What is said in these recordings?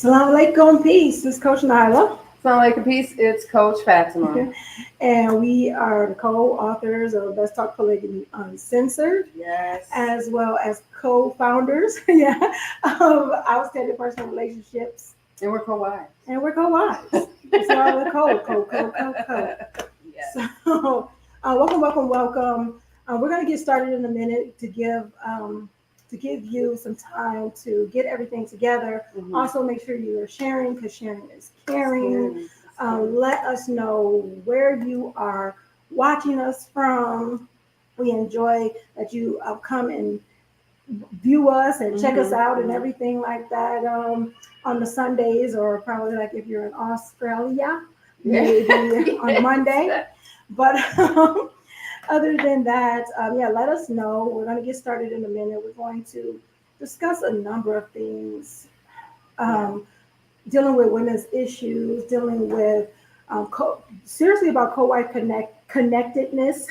Assalamu alaikum, peace. This is Coach Nyla. Sound like a piece? It's Coach Fatimah. And we are the co-authors of Let's Talk Polygamy Uncensored, Yes. as well as co-founders, of Outstanding Personal Relationships. And we're co-wives. And we're co-wives. That's why we're co. Yes. So, welcome. We're going to get started in a minute to give you some time to get everything together. Mhm. Also, make sure you are sharing because sharing is caring. Let us know where you are watching us from. We enjoy that you come and view us and check us out and everything like that on the Sundays, or probably like if you're in Australia, maybe on Monday. But other than that, let us know. We're going to get started in a minute. We're going to discuss a number of things, dealing with women's issues, dealing with seriously about co-wife connectedness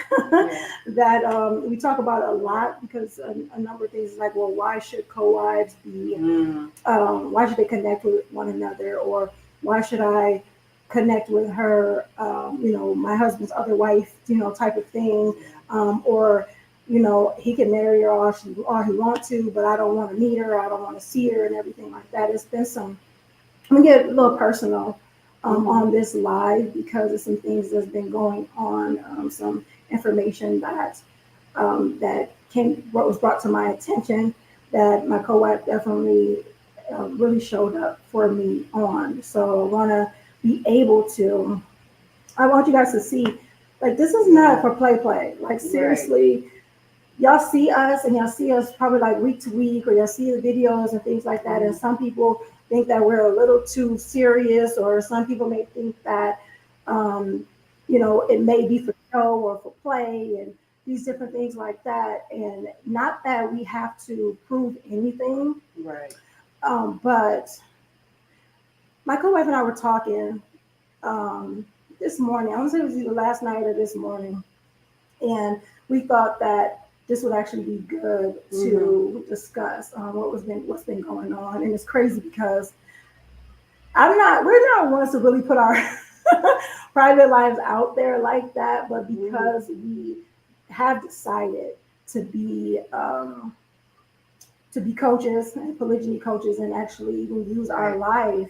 that we talk about a lot because a number of things like, well, why should co-wives be, why should they connect with one another, or why should I connect with her, my husband's other wife, type of thing, or he can marry her all he wants to, but I don't want to meet her, I don't want to see her, and everything like that. It's been some. I'm gonna get a little personal on this live because of some things that's been going on, some information that what was brought to my attention that my co-wife definitely really showed up for me on. So I want to be able to. I want you guys to see, like, this is not for play. Like, seriously, y'all see us and y'all see us probably like week to week, or y'all see the videos and things like that. And some people think that we're a little too serious, or some people may think that, it may be for show or for play and these different things like that. And not that we have to prove anything. Right. But my co-wife and I were talking this morning. I want to say it was either last night or this morning. And we thought that this would actually be good to discuss what's been going on. And it's crazy because we're not ones to really put our private lives out there like that, but because we have decided to be coaches and polygyny coaches, and actually even use our life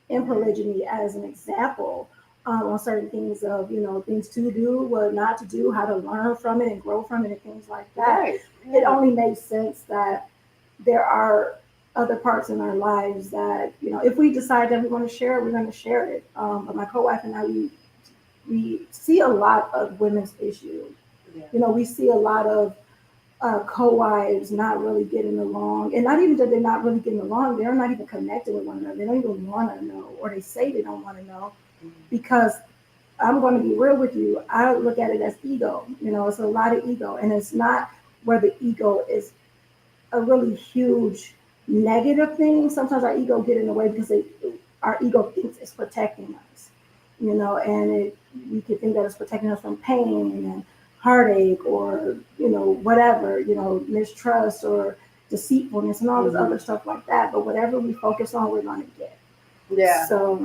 in polygyny as an example on certain things of, things to do, what not to do, how to learn from it and grow from it and things like that. Right. Yeah. It only makes sense that there are other parts in our lives that, if we decide that we want to share it, we're going to share it. But my co-wife and I, we see a lot of women's issues. Yeah. We see a lot of co-wives not really getting along, and not even that they're not really getting along, they're not even connected with one another. They don't even want to know, or they say they don't want to know, because I'm going to be real with you. I look at it as ego. It's a lot of ego, and it's not where the ego is a really huge negative thing. Sometimes our ego get in the way because our ego thinks it's protecting us, and we could think that it's protecting us from pain and heartache, or whatever, mistrust or deceitfulness and all this other stuff like that. But whatever we focus on, we're going to get. Yeah. So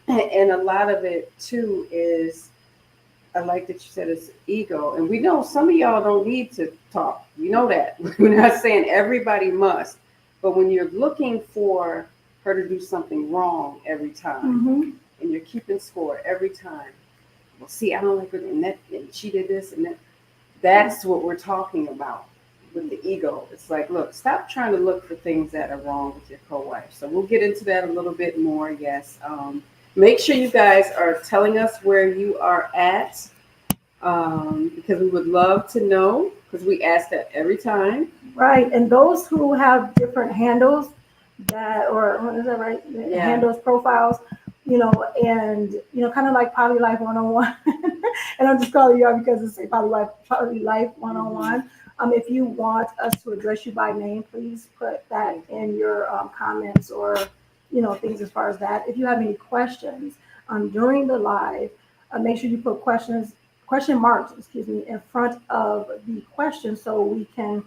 and a lot of it too is, I like that you said it's ego, and we know some of y'all don't need to talk. We know that. We're not saying everybody must, but when you're looking for her to do something wrong every time, and you're keeping score every time. Well, see, I don't like her, and she did this, and that. That's what we're talking about with the ego. It's like, look, stop trying to look for things that are wrong with your co-wife. So we'll get into that a little bit more. Yes. Make sure you guys are telling us where you are at, because we would love to know, because we ask that every time. Right. And those who have different handles is that right? Handles, profiles, and, kind of like Poly Life 101. And I'm just calling you out because it's a Poly Life 101. If you want us to address you by name, please put that in your comments, or, things as far as that. If you have any questions during the live, make sure you put question marks, in front of the question, so we can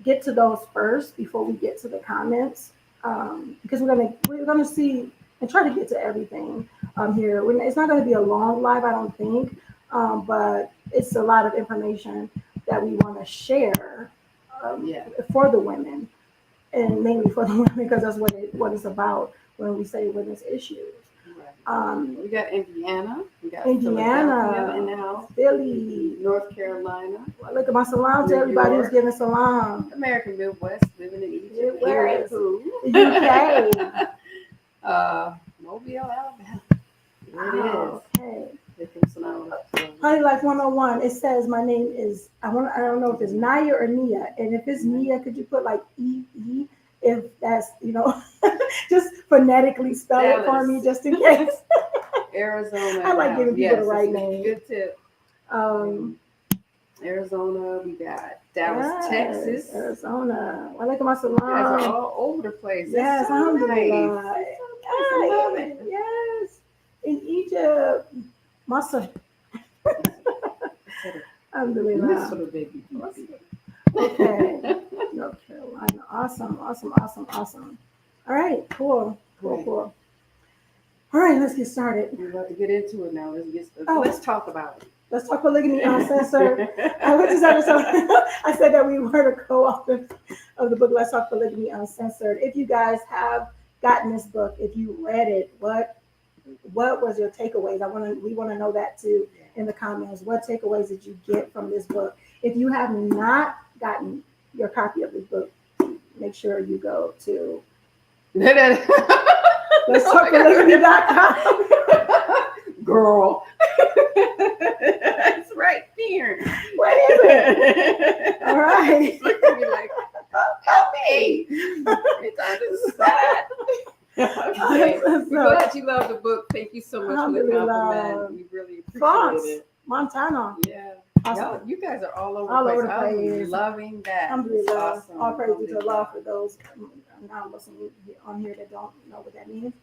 get to those first before we get to the comments. because we're gonna see and try to get to everything here. It's not going to be a long live, I don't think, but it's a lot of information that we want to share Yeah. for the women, and mainly for the women because that's what it's about when we say women's issues. Right. Um, We got Indiana. We got Indiana, Philadelphia in the house. Philly, North Carolina. well, look at my salam to New everybody who's York. giving salam. American Midwest, living in Egypt. Period. Midwest, Who? the UK. Mobile, Alabama. There it Oh, is. okay. Different snow. Honey Life 101, it says my name is, I don't know if it's Naya or Nia. And if it's Nia, could you put like E, if that's, just phonetically spell it for me just in case. Arizona. I like giving people the right name. Good tip. Arizona, we got Dallas, Texas. Arizona. I like my salon. You guys are all over the place. Yes, so alhamdulillah. nice. I love it. Yes. In Egypt. Masa. Alhamdulillah. Okay. North Carolina. Awesome. All right, cool. All right, let's get started. We're about to get into it now. Let's talk about it. Let's talk polygamy uncensored. I said that we were the co-authors of the book Let's Talk Polygamy Uncensored. If you guys have gotten this book, if you read it, what was your takeaways? We want to know that too in the comments. What takeaways did you get from this book? If you have not gotten your copy of this book, make sure you go to Let's Talk Polygamy.com. Girl. It's right there. What is it? All right. Look at me like, help me. It's on the side. Okay. We're glad you love the book. Thank you so much for the compliment. We really appreciate it. Montana. Yeah. Awesome. You guys are all over the place. I'm loving that. Awesome. All praise to Allah for those non-Muslims on here that don't know what that means.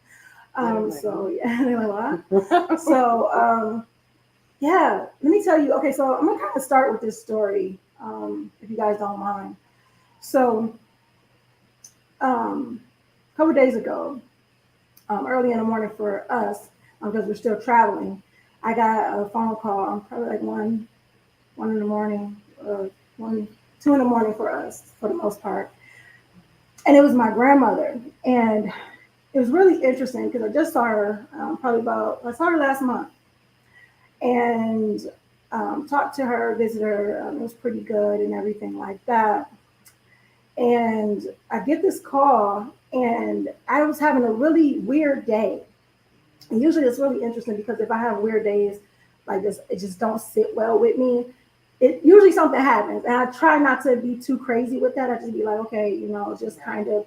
Yeah, let me tell you. Okay, so I'm gonna kind of start with this story, if you guys don't mind. So, a couple days ago, early in the morning for us, because we're still traveling, I got a phone call, probably like one in the morning, 2 in the morning for us, for the most part, and it was my grandmother, and it was really interesting because I just saw her I saw her last month, and talked to her, visited her. It was pretty good and everything like that. And I get this call, and I was having a really weird day. And usually it's really interesting because if I have weird days like this, it just don't sit well with me. It usually something happens, and I try not to be too crazy with that. I just be like, okay, just kind of,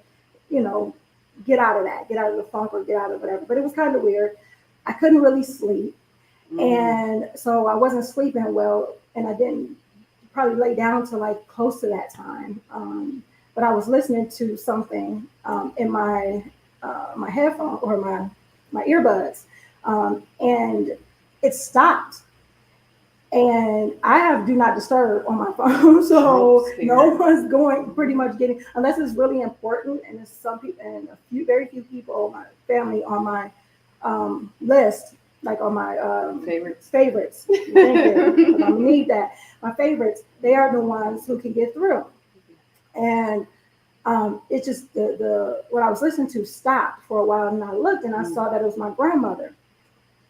get out of that, get out of the funk or get out of whatever. But it was kind of weird. I couldn't really sleep. And so I wasn't sleeping well, and I didn't probably lay down to like close to that time. But I was listening to something in my headphone or my earbuds, and it stopped. And I have do not disturb on my phone, so no one's pretty much getting, unless it's really important, and it's some people and very few people, my family on my list, like on my favorites. Thank you. I need that. My favorites, they are the ones who can get through. And it's just the what I was listening to stopped for a while, and I looked and I saw that it was my grandmother.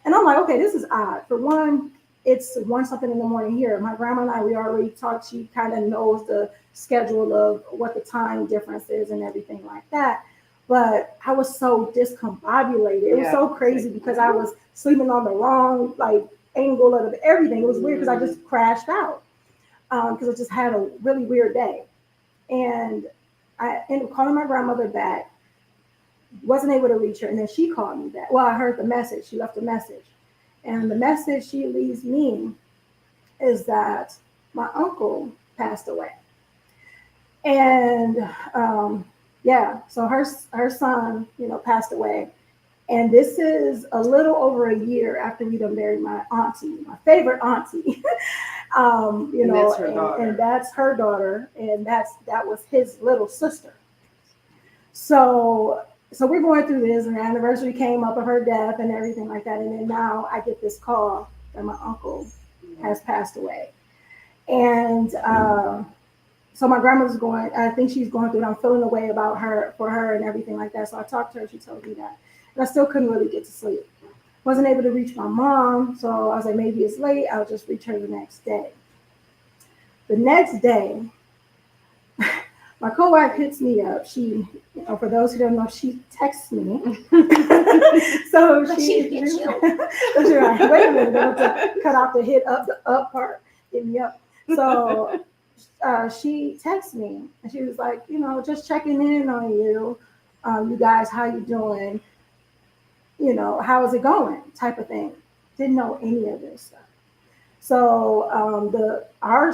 And I'm like, okay, this is odd. For one, it's 1 something in the morning here. My grandma and I, we already talked. She kind of knows the schedule of what the time difference is and everything like that. But I was so discombobulated. It was so crazy because I was sleeping on the wrong angle of everything. It was weird because I just crashed out because I just had a really weird day. And I ended up calling my grandmother back. Wasn't able to reach her, and then she called me back. Well, I heard the message. She left a message. And the message she leaves me is that my uncle passed away. And so her son, passed away. And this is a little over a year after we done married my auntie, my favorite auntie. And that's her daughter. And that's her daughter, and that was his little sister. So we're going through this, and the anniversary came up of her death and everything like that. And then now I get this call that my uncle has passed away. And so my grandmother's going, I think she's going through it. I'm feeling a way about her, for her and everything like that. So I talked to her, she told me that. And I still couldn't really get to sleep. Wasn't able to reach my mom. So I was like, maybe it's late. I'll just reach her the next day. The next day, my co-wife hits me up. She, for those who don't know, she texts me. So she hits you. That's right. Wait a minute, I'm to cut off the hit up, the up part. Hit me up. So she texted me, and she was like, just checking in on you. You guys, how you doing? How is it going? Type of thing. Didn't know any of this stuff. So our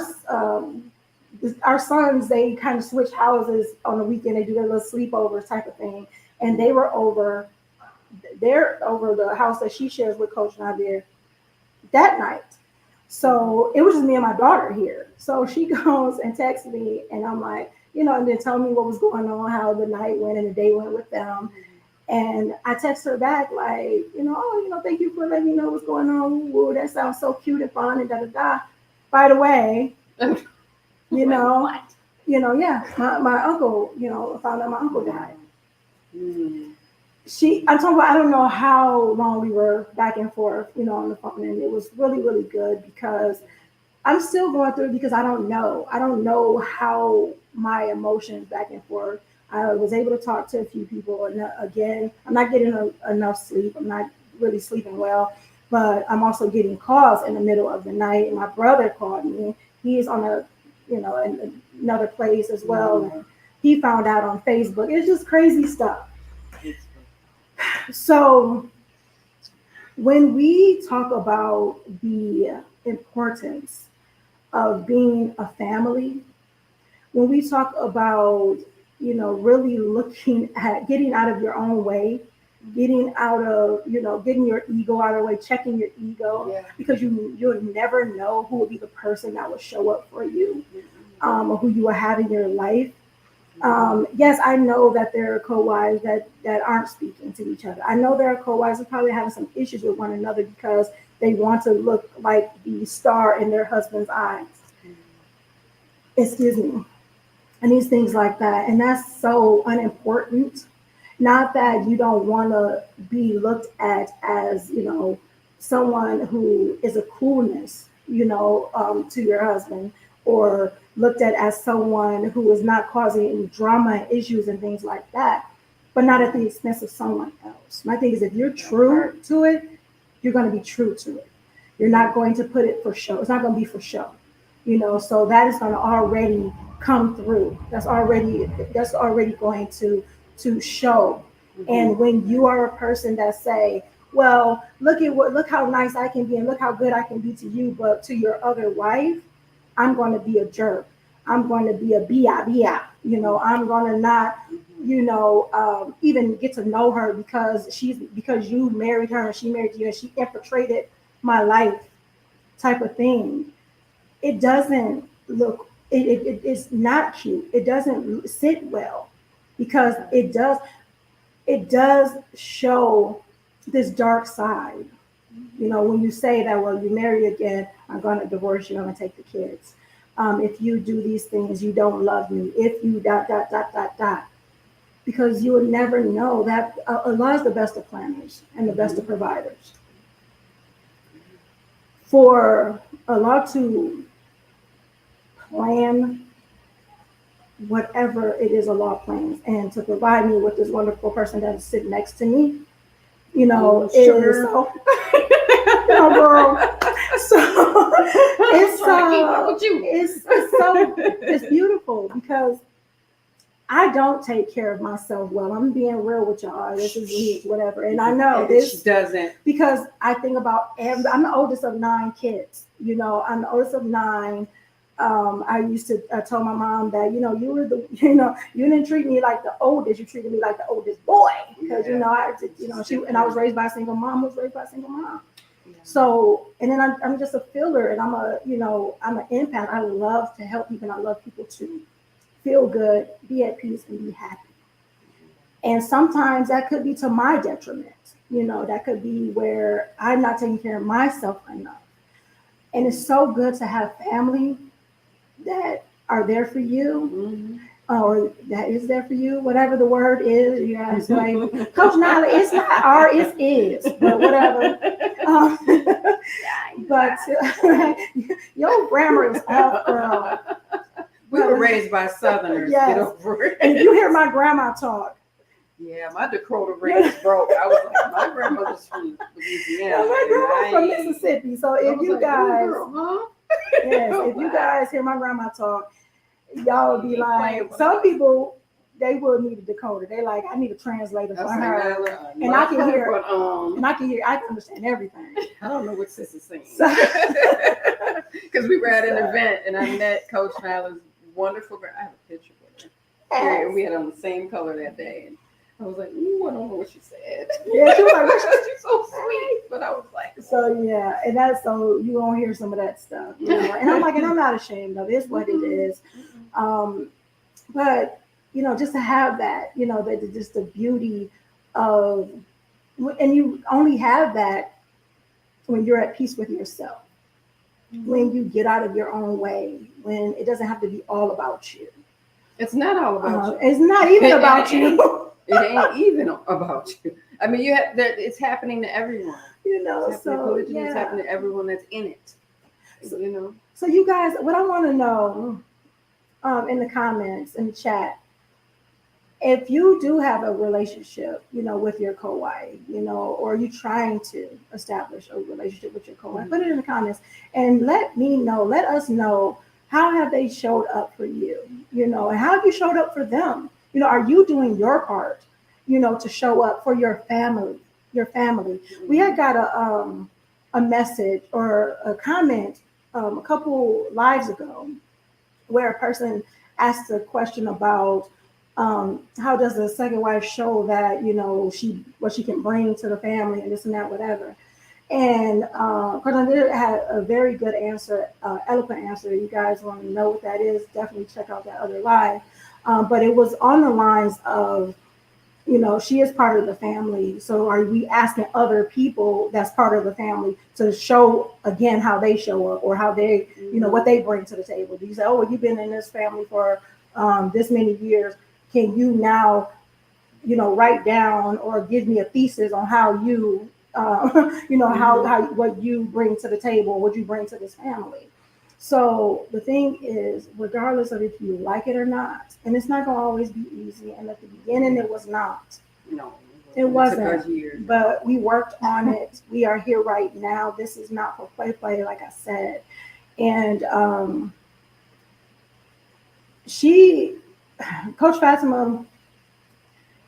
sons, they kind of switch houses on the weekend. They do their little sleepover type of thing, and they were over. They're over the house that she shares with Coach Nazir that night. So it was just me and my daughter here. So she goes and texts me, and I'm like, and then tell me what was going on, how the night went and the day went with them. And I text her back like, thank you for letting me know what's going on. Woo, that sounds so cute and fun and da da da. By the way, What? my uncle, found out my uncle died. Mm. I'm talking about, I don't know how long we were back and forth, on the phone, and it was really, really good because I'm still going through it because I don't know how my emotions back and forth. I was able to talk to a few people, and again, I'm not getting enough sleep. I'm not really sleeping well, but I'm also getting calls in the middle of the night. And my brother called me. He's on in another place as well, and he found out on Facebook. It's just crazy stuff. So when we talk about the importance of being a family, when we talk about, really looking at getting out of your own way, getting out of, getting your ego out of the way, checking your ego, because you'll never know who will be the person that will show up for you, or who you will have in your life. Yes, I know that there are co-wives that aren't speaking to each other. I know there are co-wives that probably having some issues with one another because they want to look like the star in their husband's eyes. Excuse me. And these things like that. And that's so unimportant. Not that you don't want to be looked at as, someone who is a coolness, to your husband, or looked at as someone who is not causing any drama and issues and things like that, but not at the expense of someone else. My thing is, if you're true to it, you're going to be true to it. You're not going to put it for show. It's not going to be for show, so that is going to already come through. That's already going to show. Mm-hmm. And when you are a person that say, well, look how nice I can be and look how good I can be to you, but to your other wife, I'm going to be a jerk. I'm going to be a bia. I'm going to not, even get to know her because you married her and she married you and she infiltrated my life, type of thing. It doesn't look. It's not cute. It doesn't sit well because it does show this dark side. When you say that, well, you marry again, I'm going to divorce you, I'm going to take the kids. If you do these things, you don't love me. If you ... Because you would never know that Allah is the best of planners and the best of providers. For Allah to plan whatever it is Allah plans and to provide me with this wonderful person that is sitting next to me, is so, girl. So it's beautiful because I don't take care of myself well. I'm being real with y'all. This is me, whatever. And I know this doesn't, because I think about I'm the oldest of 9 kids. I'm the oldest of 9. I used to tell my mom that, you were you didn't treat me like the oldest, you treated me like the oldest boy. Because, I was raised by a single mom, Yeah. So, and then I'm just a filler and I'm an empath. I love to help people and I love people to feel good, be at peace and be happy. And sometimes that could be to my detriment. That could be where I'm not taking care of myself enough. And it's so good to have family that are there for you, or that is there for you, whatever the word is. You guys like, Coach Nyla, it's not R, it's is, but whatever. Um, but your grammar is off, girl. We were raised by Southerners. Yes. Get over it. And if you hear my grandma talk, yeah, my Dakota rings broke. I was like, my grandmother's from Louisiana. my grandma's from Mississippi. So if you guys, girl, yes, if you guys hear my grandma talk, y'all would be like, some people, they will need a decoder. They like, I need a translator for her, and I can hear, I can understand everything. I don't know what sis is saying. Because we were at an event and I met Coach Nyla's wonderful girl. I have a picture with her. Yes. And we had on the same color that day. And I was like, I don't know what she said. Yeah, she was like, she's so sweet. But I was like, so yeah, and that's so you won't hear some of that stuff. And I'm like, and I'm not ashamed of it. It's what it is. But just to have that, just the beauty of, and you only have that when you're at peace with yourself, when you get out of your own way, when it doesn't have to be all about you. It's not all about you. It's not even about you. It ain't even about you. I mean, it's happening to everyone. It's happening to everyone that's in it. So you guys, what I want to know in the comments, in the chat, if you do have a relationship, with your co-wife, or you trying to establish a relationship with your co-wife, put it in the comments and let us know, how have they showed up for you, and how have you showed up for them? Are you doing your part, to show up for your family? We had got a message or a comment a couple lives ago where a person asked a question about how does the second wife show that, what she can bring to the family and this and that, whatever. And Coach Nyla had a very good answer, eloquent answer. You guys want to know what that is, definitely check out that other live. But it was on the lines of, she is part of the family. So are we asking other people that's part of the family to show again how they show up, or how they, what they bring to the table? Do you say, oh, well, you've been in this family for this many years. Can you now, write down or give me a thesis on how you, how what you bring to the table, what you bring to this family? So the thing is, regardless of if you like it or not, and it's not going to always be easy. And at the beginning, it was not. No, it wasn't. But we worked on it. We are here right now. This is not for play, like I said. And Coach Fatimah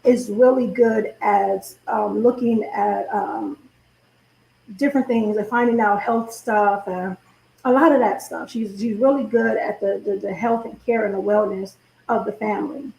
is really good at looking at different things and finding out health stuff and a lot of that stuff. She's really good at the health and care and the wellness of the family.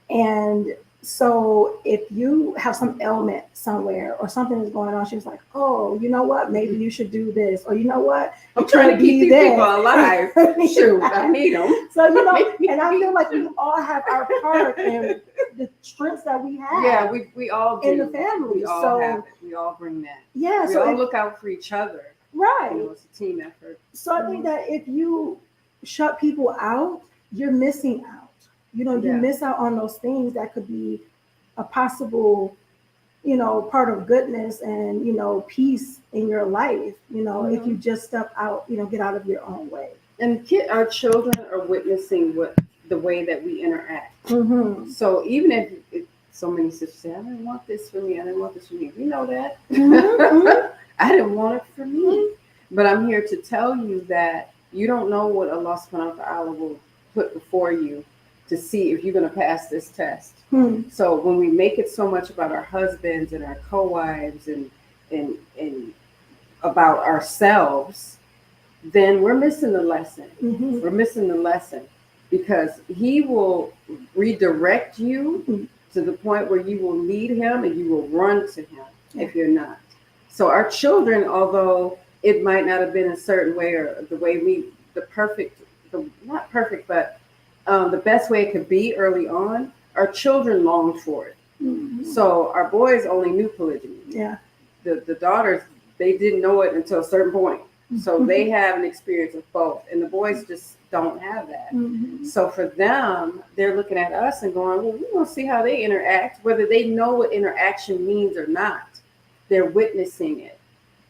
And so if you have some ailment somewhere or something is going on, she was like, oh, you know what? Maybe you should do this. Or you know what? I'm trying to keep these people alive. Shoot, I need them. So, and I feel like we all have our part in the strengths that we have. Yeah, we all do. In the family. We all have it. We all bring that. Yeah. We all look out for each other. Right. It's a team effort. So I think that if you shut people out, you're missing out. You miss out on those things that could be a possible, part of goodness and, peace in your life, if you just step out, get out of your own way. And our children are witnessing the way that we interact. Mm-hmm. So even if so many sisters say, I didn't want this for me, I didn't want this for me. You know that. Mm-hmm. I didn't want it for me. But I'm here to tell you that you don't know what Allah subhanahu wa ta'ala will put before you to see if you're going to pass this test. So when we make it so much about our husbands and our co-wives and about ourselves, then we're missing the lesson. Mm-hmm. We're missing the lesson, because he will redirect you to the point where you will need him and you will run to him if you're not. So our children, although it might not have been a certain way or the way not perfect, but the best way it could be early on, our children long for it. So our boys only knew polygamy. Yeah. The daughters, they didn't know it until a certain point. So they have an experience of both, and the boys just don't have that. So for them, they're looking at us and going, well, we want to see how they interact, whether they know what interaction means or not. They're witnessing it.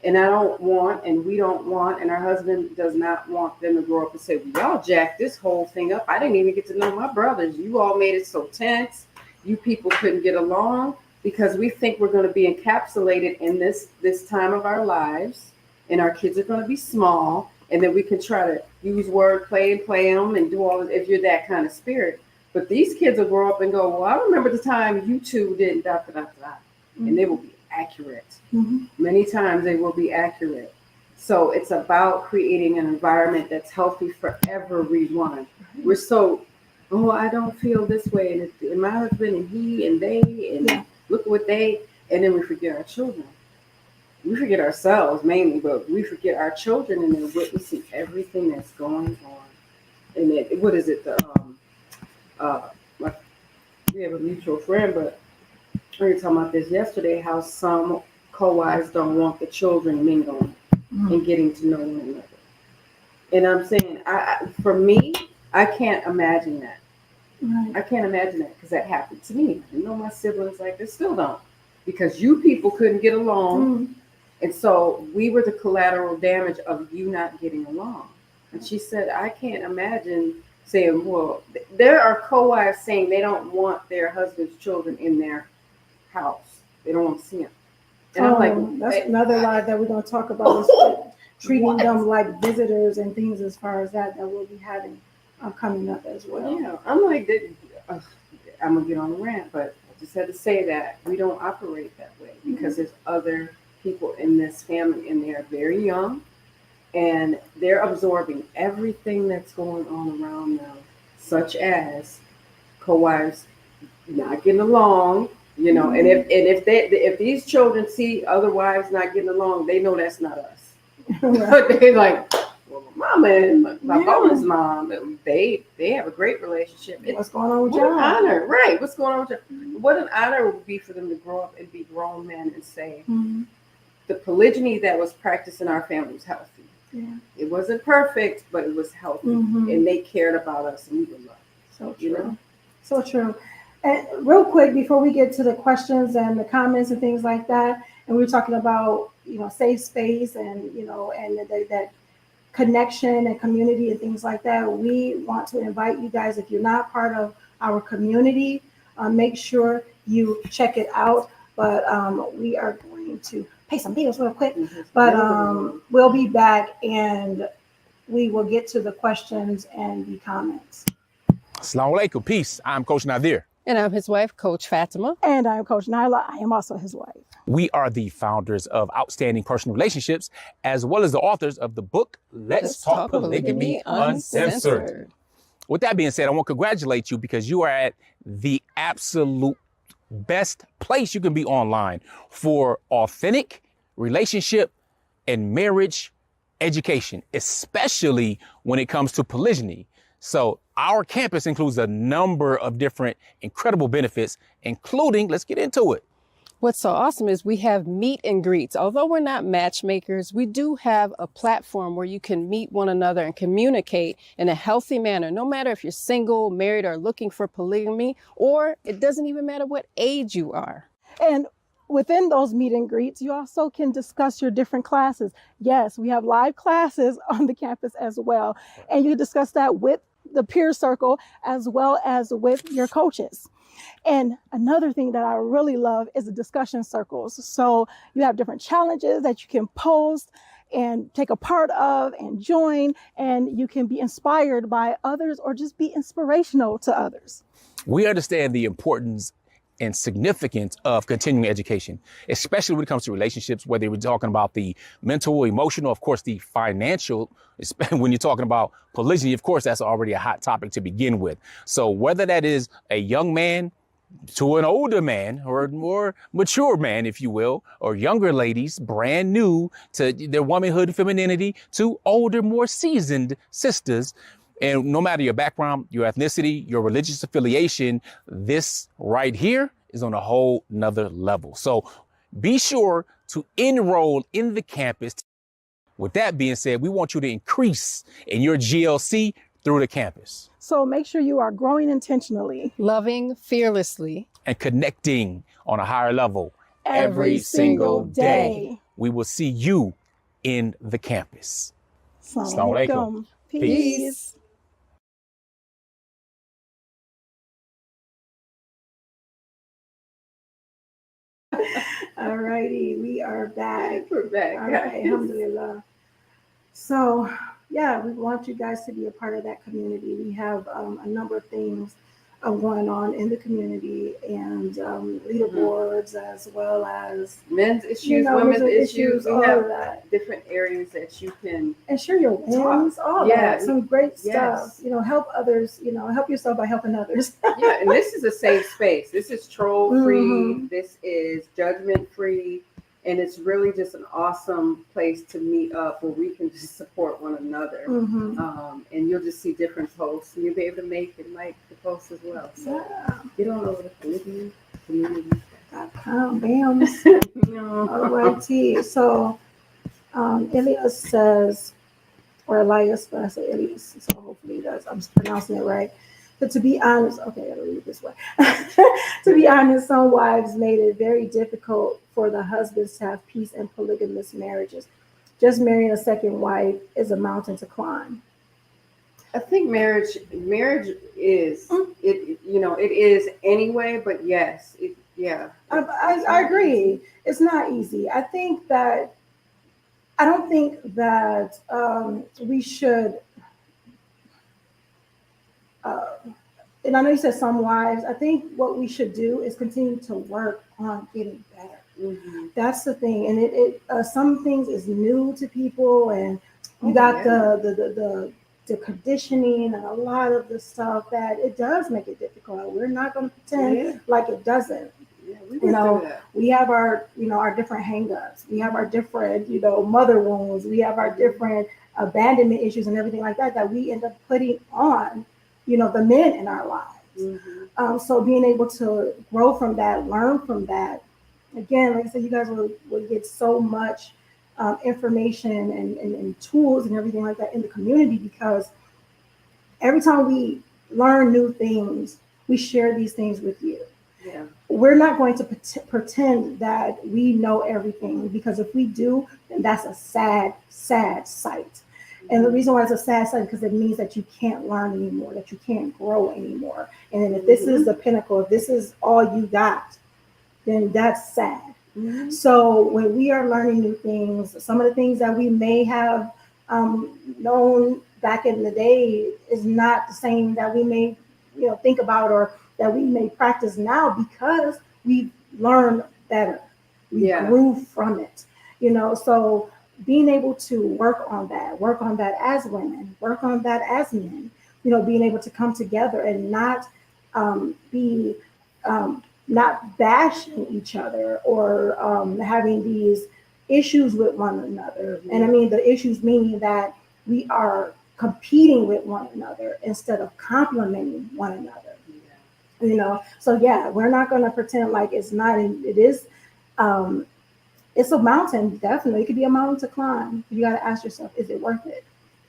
And I don't want, and we don't want, and our husband does not want them to grow up and say, well, y'all jacked this whole thing up. I didn't even get to know my brothers. You all made it so tense. You people couldn't get along, because we think we're going to be encapsulated in this time of our lives, and our kids are going to be small, and then we can try to use wordplay and play them and do all this if you're that kind of spirit. But these kids will grow up and go, well, I remember the time you two did da da da da, and they will be accurate. Many times they will be accurate. So it's about creating an environment that's healthy for everyone. We're so, oh, I don't feel this way, and my husband and he and they, and look what they, and then we forget our children. We forget ourselves mainly, but we forget our children, and they're witnessing everything that's going on. And what is it? We have a mutual friend, but we were talking about this yesterday, how some co-wives don't want the children mingling and getting to know one another. And I'm saying, for me, I can't imagine that. I can't imagine that, because that happened to me. I know my siblings like this still don't, because you people couldn't get along. And so we were the collateral damage of you not getting along. And she said, I can't imagine saying, well, there are co-wives saying they don't want their husband's children in their house. They don't want to see them. And I'm like, that's another lie that we're going to talk about, is treating them like visitors and things as far as that we'll be having coming up as well. Yeah, I'm like, I'm going to get on the rant, but I just had to say that we don't operate that way, because there's other people in this family, and they're very young, and they're absorbing everything that's going on around them, such as co-wives not getting along, you know, and if these children see other wives not getting along, they know that's not us. They're like, well, my mama and my bonus mom, they have a great relationship. What's going on with what y'all? An honor, right? What's going on with y'all? What an honor it would be for them to grow up and be grown men and say, the polygyny that was practiced in our family was healthy. Yeah. It wasn't perfect, but it was healthy, and they cared about us, and we were loved. So true. You know? So true. And real quick, before we get to the questions and the comments and things like that, and we were talking about, you know, safe space and, you know, and that connection and community and things like that, we want to invite you guys, if you're not part of our community, make sure you check it out. But we are going to pay some bills real quick, but we'll be back and we will get to the questions and the comments. Assalamu alaikum. Peace. I'm Coach Nazir. And I'm his wife, Coach Fatimah. And I'm Coach Nyla. I am also his wife. We are the founders of Outstanding Personal Relationships, as well as the authors of the book, Let's Talk Polygamy Uncensored. With that being said, I want to congratulate you, because you are at the absolute best place you can be online for authentic relationship and marriage education, especially when it comes to polygyny. So our campus includes a number of different incredible benefits, including, let's get into it. What's so awesome is we have meet and greets. Although we're not matchmakers, we do have a platform where you can meet one another and communicate in a healthy manner, no matter if you're single, married, or looking for polygamy, or it doesn't even matter what age you are. And within those meet and greets, you also can discuss your different classes. Yes, we have live classes on the campus as well. And you can discuss that with the peer circle as well as with your coaches. And another thing that I really love is the discussion circles. So you have different challenges that you can post and take a part of and join, and you can be inspired by others or just be inspirational to others. We understand the importance and significance of continuing education, especially when it comes to relationships, whether we're talking about the mental, emotional, of course, the financial. When you're talking about polygyny, of course, that's already a hot topic to begin with. So whether that is a young man to an older man, or a more mature man, if you will, or younger ladies, brand new to their womanhood, femininity, to older, more seasoned sisters. And no matter your background, your ethnicity, your religious affiliation, this right here is on a whole nother level. So be sure to enroll in the campus. With that being said, we want you to increase in your GLC through the campus. So make sure you are growing intentionally, Loving fearlessly, and connecting on a higher level every single day. We will see you in the campus. Assalamu alaikum. Peace. All righty, we are back. We're back. All right, alhamdulillah. So, yeah, we want you guys to be a part of that community. We have a number of things going on in the community, and leaderboards, as well as men's issues, women's issues. We all have of that. different areas that you can And share your wins, all that. Some great stuff. Help others, help yourself by helping others. Yeah, and this is a safe space. This is troll free. This is judgment free. And it's really just an awesome place to meet up where we can just support one another. And you'll just see different posts, and you'll be able to make and like the posts as well. So get on over to Polygamy Readiness.com. Bams. All righty. So Elias says, or Elias, but I say Elias, so hopefully I'm pronouncing it right. But to be honest, okay, I gotta read it this way. To be honest, some wives made it very difficult for the husbands to have peace in polygamous marriages. Just marrying a second wife is a mountain to climb. I think marriage is it. It is anyway. But yes, I agree. It's not easy. I don't think that we should. And I know you said some wives. I think what we should do is continue to work on getting better. That's the thing. And it some things is new to people, and you got the conditioning and a lot of the stuff that it does make it difficult. We're not going to pretend like it doesn't. We have our our different hangups. We have our different mother wounds. We have our different abandonment issues and everything like that we end up putting on the men in our lives. So being able to grow from that, learn from that. Again, like I said, you guys will get so much information and tools and everything like that in the community, because every time we learn new things, we share these things with you. Yeah. We're not going to pretend that we know everything, because if we do, then that's a sad, sad sight. And the reason why it's a sad sight is because it means that you can't learn anymore, that you can't grow anymore. And if this is the pinnacle, if this is all you got, then that's sad. So when we are learning new things, some of the things that we may have known back in the day is not the same that we may think about or that we may practice now, because we learned better. We grew from it. So being able to work on that as women, work on that as men, being able to come together and not be not bashing each other or having these issues with one another. And I mean the issues meaning that we are competing with one another instead of complimenting one another. So we're not going to pretend like it's not. It is. It's a mountain, definitely. It could be a mountain to climb. You got to ask yourself, is it worth it?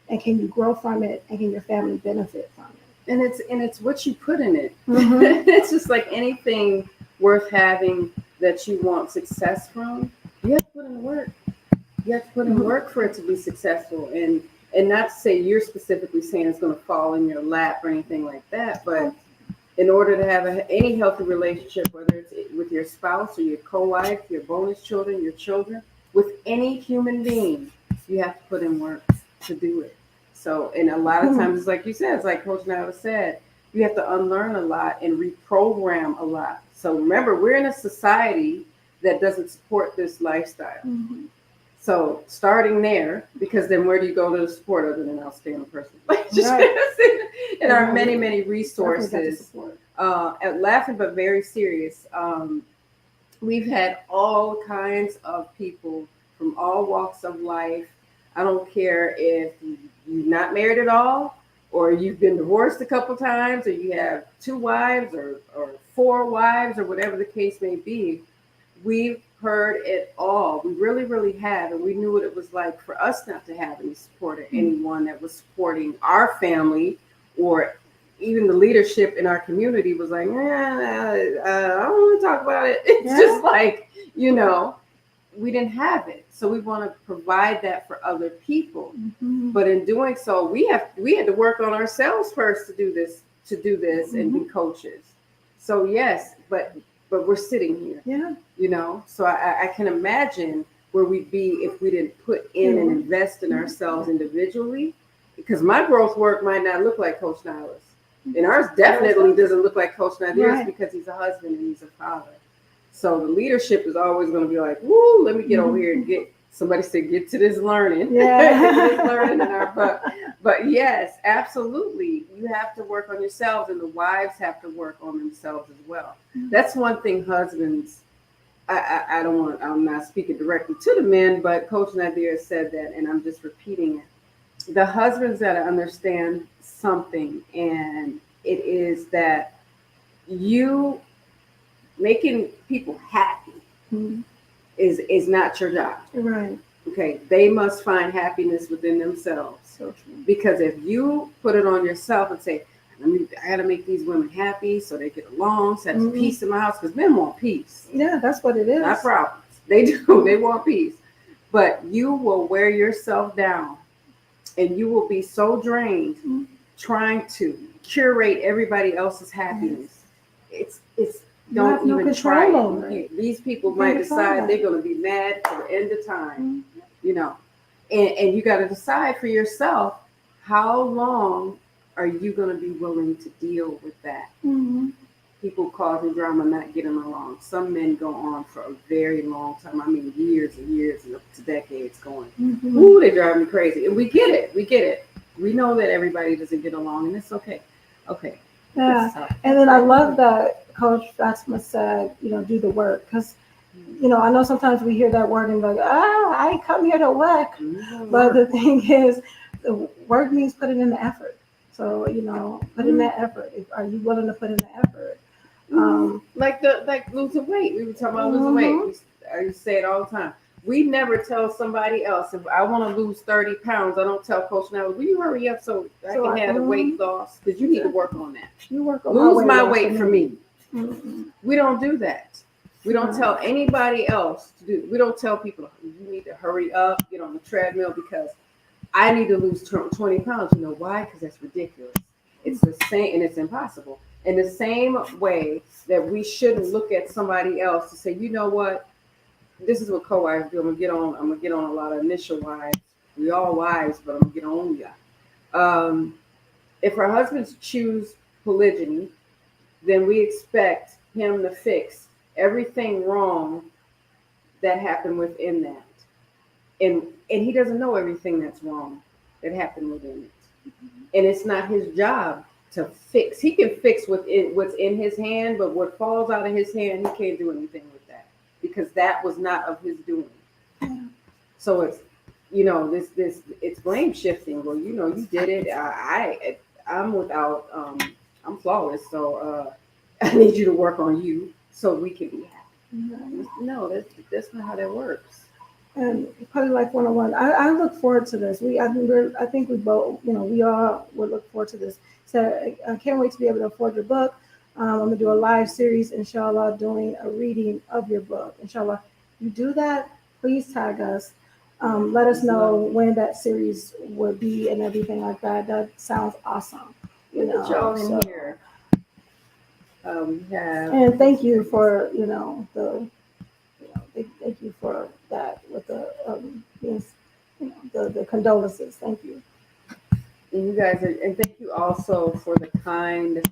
And can you grow from it? And can your family benefit from it? And it's what you put in it. It's just like anything worth having that you want success from. You have to put in work. You have to put in work for it to be successful. And not to say you're specifically saying it's going to fall in your lap or anything like that, but in order to have any healthy relationship, whether it's with your spouse or your co-wife, your bonus children, your children, with any human being, you have to put in work to do it. So, and a lot of times, it's like you said, it's like Coach Nyla said, you have to unlearn a lot and reprogram a lot. So remember, we're in a society that doesn't support this lifestyle. So starting there, because then where do you go to support other than outstanding person? And our many, many resources. At Laughing But Very Serious, we've had all kinds of people from all walks of life. I don't care if you're not married at all, or you've been divorced a couple times, or you have 2 wives or 4 wives, or whatever the case may be. We've heard it all. We really, really have. And we knew what it was like for us not to have any support or anyone that was supporting our family, or even the leadership in our community was like, I don't want to talk about it. It's just like, we didn't have it. So we want to provide that for other people. But in doing so, we had to work on ourselves first to do this and be coaches. So yes, but we're sitting here. So I can imagine where we'd be if we didn't put in and invest in ourselves individually, because my growth work might not look like Coach Nyla's. And ours definitely doesn't look like Coach Nazir's, because he's a husband and he's a father. So the leadership is always going to be like, woo, let me get over here and get to this learning. This learning in our butt. But yes, absolutely. You have to work on yourselves, and the wives have to work on themselves as well. That's one thing husbands, I'm not speaking directly to the men, but Coach Nazir said that, and I'm just repeating it. The husbands got to understand something, and it is that you making people happy is not your job. Right. Okay. They must find happiness within themselves. So true. Because if you put it on yourself and say, I got to make these women happy so they get along, so there's peace in my house, because men want peace. Yeah, that's what it is. Not problems. They do. They want peace. But you will wear yourself down, and you will be so drained trying to curate everybody else's happiness. It's don't even try it. These people might decide they're going to be mad to the end of time, and you got to decide for yourself, how long are you going to be willing to deal with that? People causing drama, not getting along. Some men go on for a very long time. I mean, years and years and up to decades going. Ooh, they drive me crazy. And we get it. We know that everybody doesn't get along, and it's okay. Okay. Yeah. And then I love that Coach Fatimah said, do the work. Because, I know sometimes we hear that word and like, I ain't come here to work. But the thing is, the work means putting in the effort. So, put in that effort. Are you willing to put in the effort? Like losing weight. We were talking about losing weight. I say it all the time. We never tell somebody else, if I want to lose 30 pounds, I don't tell Coach Nyla, will you hurry up so I can have the weight loss? Because you need to work on that. You work on lose my weight for me. We don't do that. We don't tell anybody else to do. We don't tell people, you need to hurry up, get on the treadmill because I need to lose 20 pounds. You know why? Because that's ridiculous. It's the same, and it's impossible. In the same way that we shouldn't look at somebody else to say, you know what? This is what co-wives do. I'm gonna get on a lot of initial wives. We all wives, but I'm gonna get on you. If our husbands choose polygyny, then we expect him to fix everything wrong that happened within that. And he doesn't know everything that's wrong that happened within it. And it's not his job to fix. He can fix what's in his hand, but what falls out of his hand, he can't do anything with that because that was not of his doing. So it's, this it's blame shifting. Well, you did it. I'm flawless. So I need you to work on you so we can be happy. No, that's not how that works. And probably like one-on-one. I look forward to this. I think we both, we all would look forward to this. So I can't wait to be able to afford your book. I'm gonna do a live series, inshallah, doing a reading of your book. Inshallah, you do that, please tag us. Let us know when that series would be and everything like that. That sounds awesome. Y'all in so, here. And thank you for thank you for that with the condolences. Thank you. And you guys and thank you also for the kind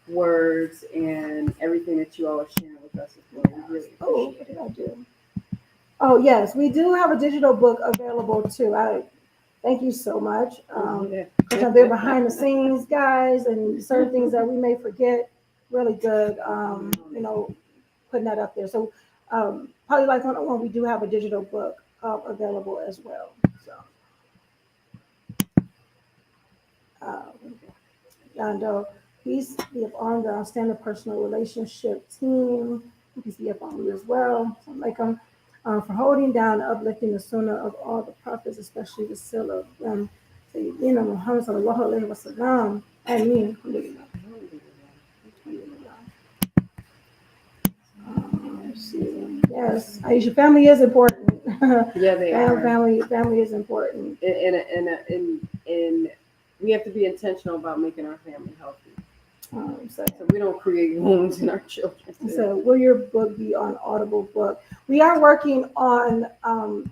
words and everything that you all are sharing with us as well. We really appreciate it. I do. Oh yes, we do have a digital book available too. I thank you so much. Because they're behind the scenes, guys, and certain things that we may forget. Really good, putting that up there. So probably like one-on-one, we do have a digital book available as well. So Dando. Peace be upon the standard personal relationship team. Peace be upon you as well. Assalamualaikum. For holding down, uplifting the sunnah of all the prophets, especially the seal of them. Sayyidina Muhammad sallallahu alaihi wasallam. Ameen. Alhamdulillah. Let's see. Yes, Aisha, family is important. Yeah, they are. Family is important. And we have to be intentional about making our family healthy. So we don't create wounds in our children. So will your book be on Audible book? We are working on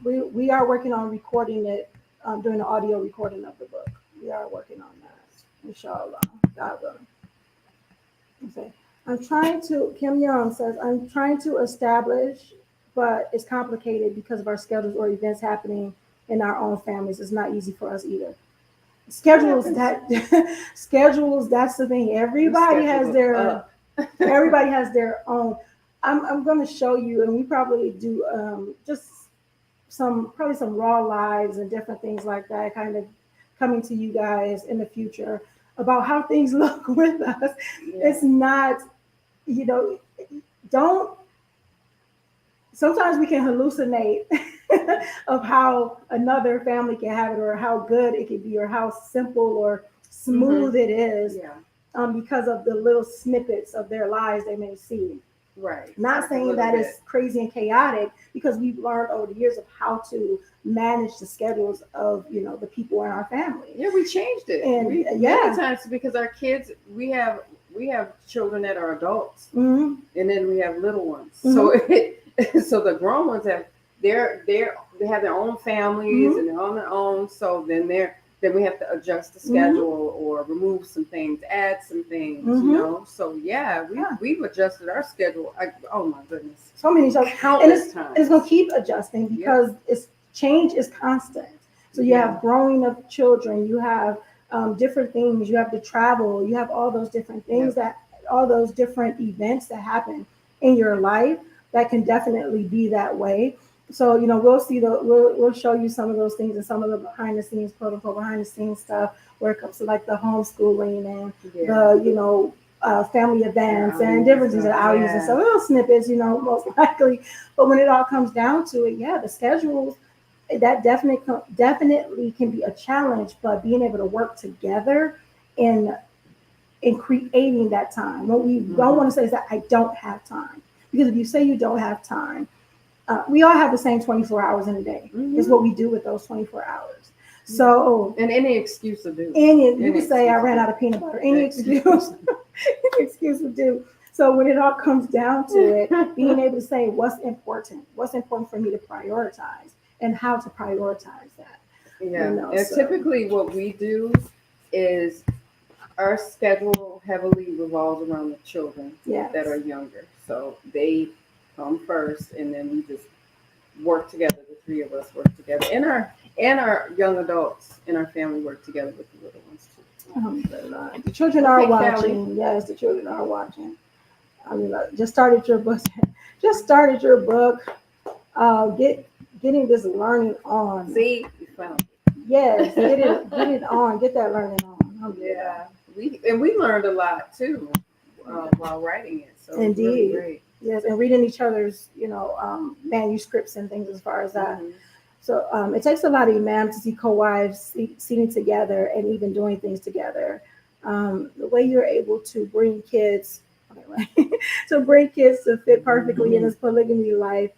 we are working on recording it, doing the audio recording of the book. We are working on that. Inshallah. God willing. Okay. Kim Young says, I'm trying to establish, but it's complicated because of our schedules or events happening in our own families. It's not easy for us either. Schedules, that's the thing. Everybody has their own. I'm going to show you, and we probably do just some raw lives and different things like that, kind of coming to you guys in the future about how things look with us. Yeah. It's not, sometimes we can hallucinate of how another family can have it, or how good it can be, or how simple or smooth it is, because of the little snippets of their lives they may see. Right. Not saying that it's crazy and chaotic, because we've learned over the years of how to manage the schedules of the people in our family. Yeah, we changed it. And many times, because our kids, we have children that are adults, and then we have little ones. So so the grown ones have they have their own families and they're on their own. So then we have to adjust the schedule or remove some things, add some things, So we've adjusted our schedule. Oh my goodness, so many times. Countless times. It's going to keep adjusting because change is constant. So you have growing of children, you have different things, you have to travel, you have all those different things all those different events that happen in your life that can definitely be that way. So, we'll show you some of those things and some of the behind the scenes, quote unquote, behind the scenes stuff where it comes to like the homeschooling and the, family events and different things, outings and some little snippets, most likely. But when it all comes down to it, the schedules, that definitely can be a challenge, but being able to work together in creating that time. What we don't want to say is that I don't have time, because if you say you don't have time, we all have the same 24 hours in a day. Is what we do with those 24 hours. So, and any excuse will do. You can say I ran out of peanut butter. Any excuse will do. So when it all comes down to it, being able to say what's important for me to prioritize, and how to prioritize that. And typically what we do is our schedule heavily revolves around the children that are younger. So they come first, and then we just work together. The three of us work together, and our young adults in our family work together with the little ones too. The children are watching. Kelly. Yes, the children are watching. Just started your book. Getting this learning on. See, you found it. Yes, get it on. Get that learning on. We learned a lot too while writing it. So indeed, really great. Yes, and reading each other's manuscripts and things as far as that. So it takes a lot of imams to see co-wives sitting together and even doing things together. The way you're able to bring kids to fit perfectly in this polygamy life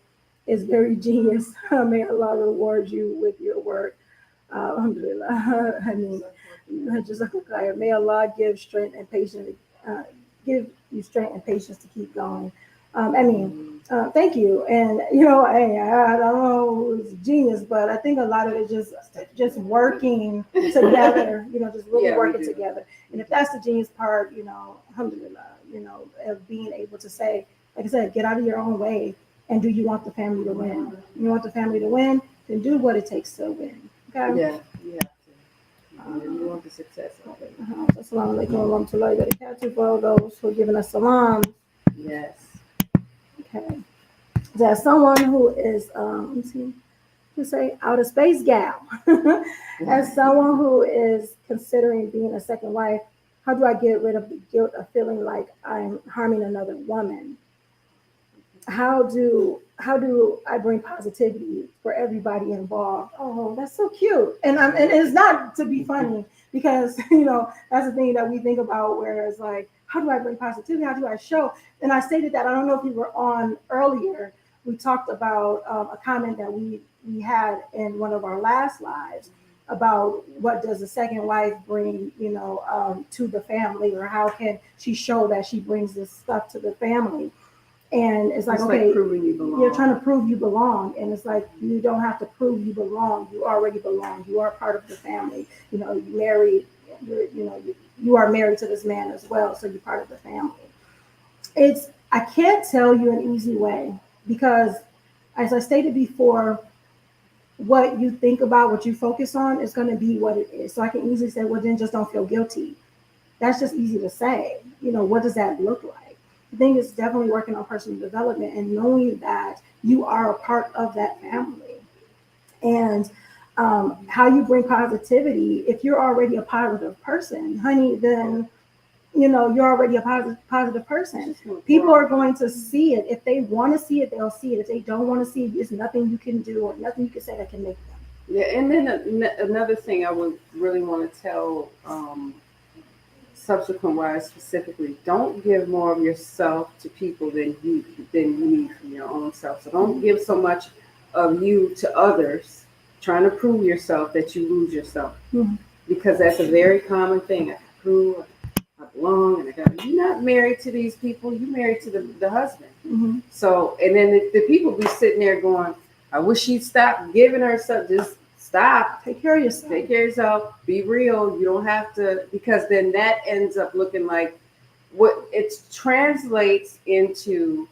is very genius. May Allah reward you with your work. Alhamdulillah. May Allah give strength and patience. Give you strength and patience to keep going. Thank you. And I don't know, it's genius, but I think a lot of it is just working together. Just really working together. And if that's the genius part, alhamdulillah, of being able to say, like I said, get out of your own way. And do you want the family to win? You want the family to win, then do what it takes to win. Okay? Yeah, you have to. You want the success of it. Assalamu alaikum wa rahmatullahi wa barakatuh for all those who are giving us salam. Yes. Okay. There's someone who is, outer space gal. As someone who is considering being a second wife, how do I get rid of the guilt of feeling like I'm harming another woman? How do I bring positivity for everybody involved? Oh, that's so cute. And it's not to be funny, because that's the thing that we think about, where it's like, how do I bring positivity? How do I show? And I stated that, I don't know if you were on earlier, we talked about a comment that we had in one of our last lives about what does a second wife bring, to the family, or how can she show that she brings this stuff to the family. And it's like, okay, proving you belong. You're trying to prove you belong. And it's like, you don't have to prove you belong. You already belong. You are part of the family. You married, you are married to this man as well. So you're part of the family. I can't tell you an easy way, because as I stated before, what you think about, what you focus on is going to be what it is. So I can easily say, well, then just don't feel guilty. That's just easy to say. What does that look like? The thing is definitely working on personal development and knowing that you are a part of that family. And how you bring positivity, if you're already a positive person, honey, then you're already a positive person. People are going to see it. If they want to see it, they'll see it. If they don't want to see it, there's nothing you can do or nothing you can say that can make them. Yeah, and then another thing I would really want to tell subsequent wives specifically, don't give more of yourself to people than you need from your own self. So don't give so much of you to others, trying to prove yourself, that you lose yourself. Mm-hmm. Because that's a very common thing. I can prove I belong, and you're not married to these people, you're married to the husband. Mm-hmm. So, and then the people be sitting there going, I wish she'd stop giving herself. Just stop. Take care of yourself. Take care of yourself. Be real. You don't have to, because then that ends up looking like what it translates into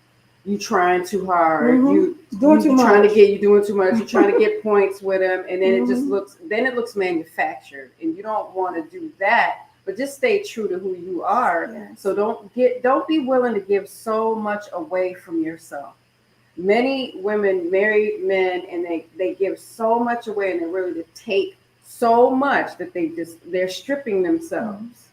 you trying too hard. Mm-hmm. You doing too much. You doing too much. You're trying to get points with them, and then it just looks manufactured, and you don't want to do that. But just stay true to who you are. Yes. So don't be willing to give so much away from yourself. Many women marry men, and they give so much away, and they're really to take so much that they're stripping themselves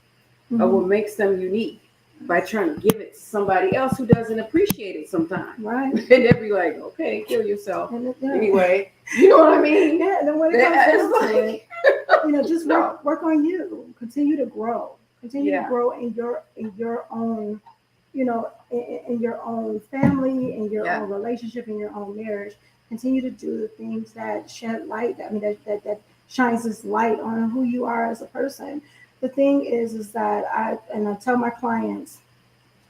of what makes them unique by trying to give it to somebody else who doesn't appreciate it sometimes. Right. And they'll be like, okay, kill yourself. Anyway, you know what I mean? Yeah, and then when it comes down to it, just work on you. Continue to grow. Continue to grow in your own, in your own family, in your own relationship, in your own marriage. Continue to do the things that shed light. That shines this light on who you are as a person. The thing is that I tell my clients,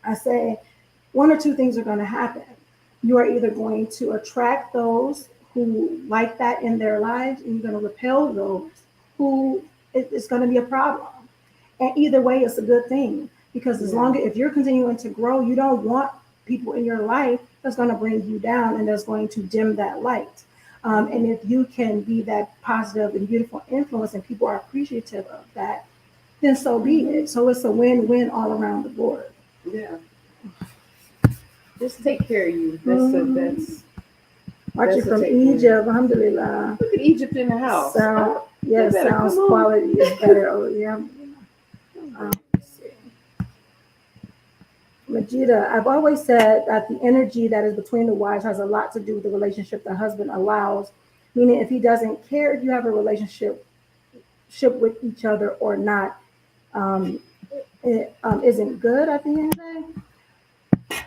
I say, one or two things are going to happen. You are either going to attract those who like that in their lives, and you're going to repel those who it's going to be a problem. And either way, it's a good thing, because as long as if you're continuing to grow, you don't want people in your life that's going to bring you down and that's going to dim that light. And if you can be that positive and beautiful influence, and people are appreciative of that, then so be it. So it's a win-win all around the board. Yeah. Just take care of you. That's watching from Egypt, alhamdulillah. Look at Egypt in the house. So, sounds quality is better. Oh, yeah. Let's see. Majida, I've always said that the energy that is between the wives has a lot to do with the relationship the husband allows. Meaning, if he doesn't care if you have a relationship with each other or not, it isn't good at the end of the day.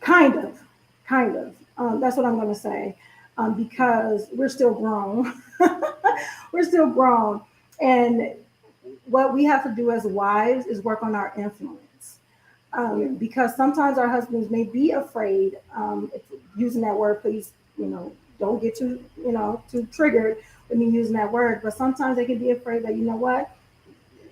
Kind of. That's what I'm going to say, because we're still grown. We're still grown, and what we have to do as wives is work on our influence, because sometimes our husbands may be afraid. Using that word, please, don't get too triggered with me using that word. But sometimes they can be afraid that,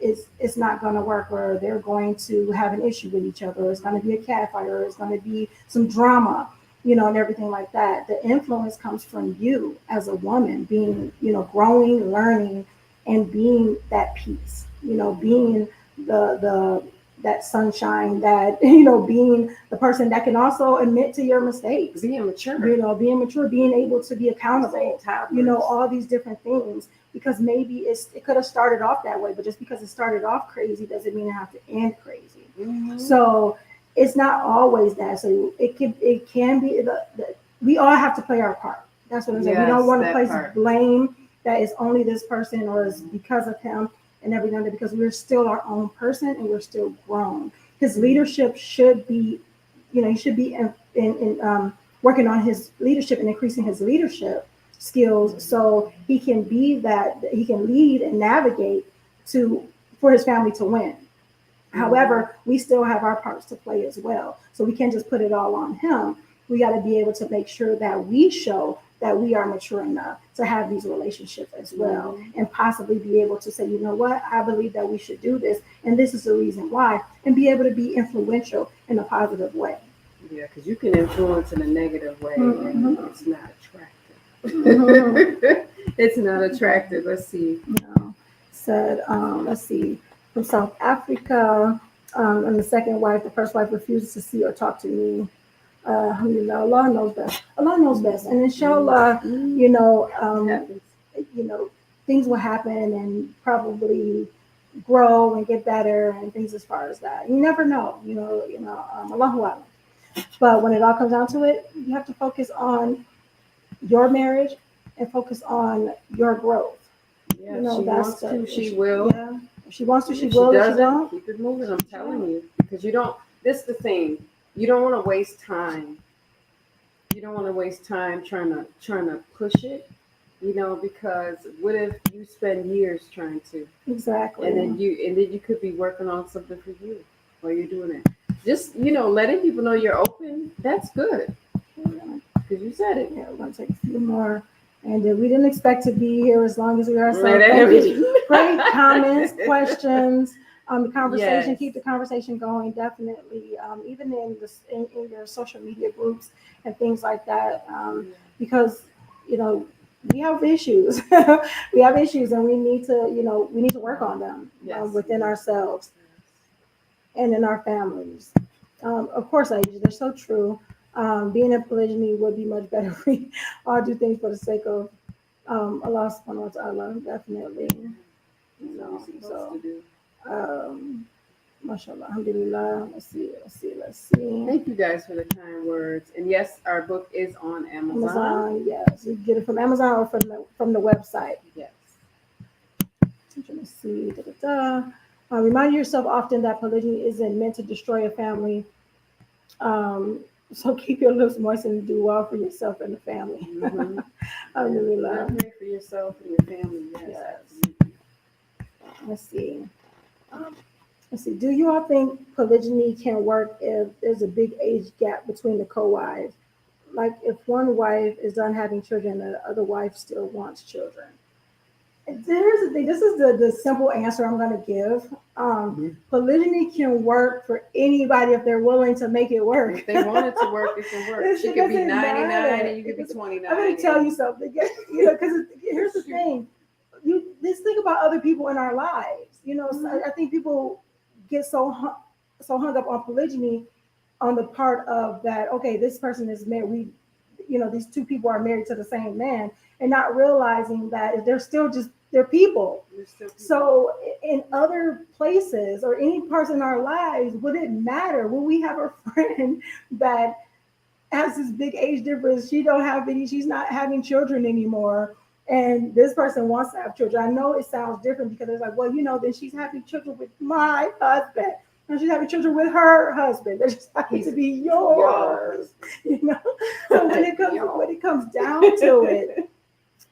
it's not going to work, or they're going to have an issue with each other, or it's going to be a catfight, or it's going to be some drama, and everything like that. The influence comes from you as a woman being, growing, learning, and being that peace, being the that sunshine, that, you know, being the person that can also admit to your mistakes, Being mature. you know, being mature, being able to be accountable, you know, all these different things, because maybe it could have started off that way, but just because it started off crazy doesn't mean it have to end crazy. So it's not always that. So it can be we all have to play our part. That's what I'm saying. We don't want to place blame that it's only this person or it's because of him and everything, because we're still our own person and we're still grown. His leadership should be, you know, he should be in working on his leadership and increasing his leadership skills, so he can be that, he can lead and navigate for his family to win. However, we still have our parts to play as well. So we can't just put it all on him. We got to be able to make sure that we show that we are mature enough to have these relationships as well, and possibly be able to say, you know what, I believe that we should do this, and this is the reason why, and be able to be influential in a positive way. Yeah, because you can influence in a negative way, and it's not attractive. It's not attractive. Let's see. No. Said, let's see, from South Africa, and the second wife, the first wife refuses to see or talk to me. Allah knows best. Allah knows best, and inshallah, you know, things will happen and probably grow and get better and things as far as that. You never know, Allahu A'lam. But when it all comes down to it, you have to focus on your marriage and focus on your growth. Yeah, you know, she wants to, she will. Yeah. If she wants to, she will. If she don't, keep it moving. I'm telling you, because you don't. This is the thing. You don't want to waste time. You don't want to waste time trying to push it, you know, because what if you spend years trying to? Exactly. And then you could be working on something for you while you're doing it. Just, you know, letting people know you're open. That's good. Because you said it. Yeah, we're gonna take a few more. And we didn't expect to be here as long as we are. So great comments, questions. The conversation, keep the conversation going, definitely, even in your social media groups and things like that, because, you know, we have issues. We have issues, and we need to work on them within ourselves and in our families. Of course, ladies, they're so true. Being in polygyny would be much better if we all do things for the sake of Allah subhanahu wa ta'ala, definitely. You know, so. Mashallah, alhamdulillah. Let's see. Thank you guys for the kind words. And yes, our book is on Amazon. Yes, you get it from Amazon or from the website. Yes. Let's see. Remind yourself often that polygyny isn't meant to destroy a family. So keep your lips moist and do well for yourself and the family. Alhamdulillah. Pray for yourself and your family. Yes. Let's see. Do you all think polygyny can work if there's a big age gap between the co-wives? Like if one wife is done having children and the other wife still wants children? Here's the thing. This is the simple answer I'm going to give. Polygyny can work for anybody if they're willing to make it work. If they want it to work, it can work. She could be 99 and you could be 29. I'm going to tell you something. You know, because here's the thing. Let's think about other people in our lives. You know, so I think people get so hung up on polygyny on the part of that, okay, this person is married. These two people are married to the same man, and not realizing that they're people. So in other places or any parts in our lives, would it matter when we have a friend that has this big age difference? She's not having children anymore. And this person wants to have children. I know it sounds different because it's like, well, then she's having children with my husband. And she's having children with her husband. They're just happy to be yours. So when it comes down to it,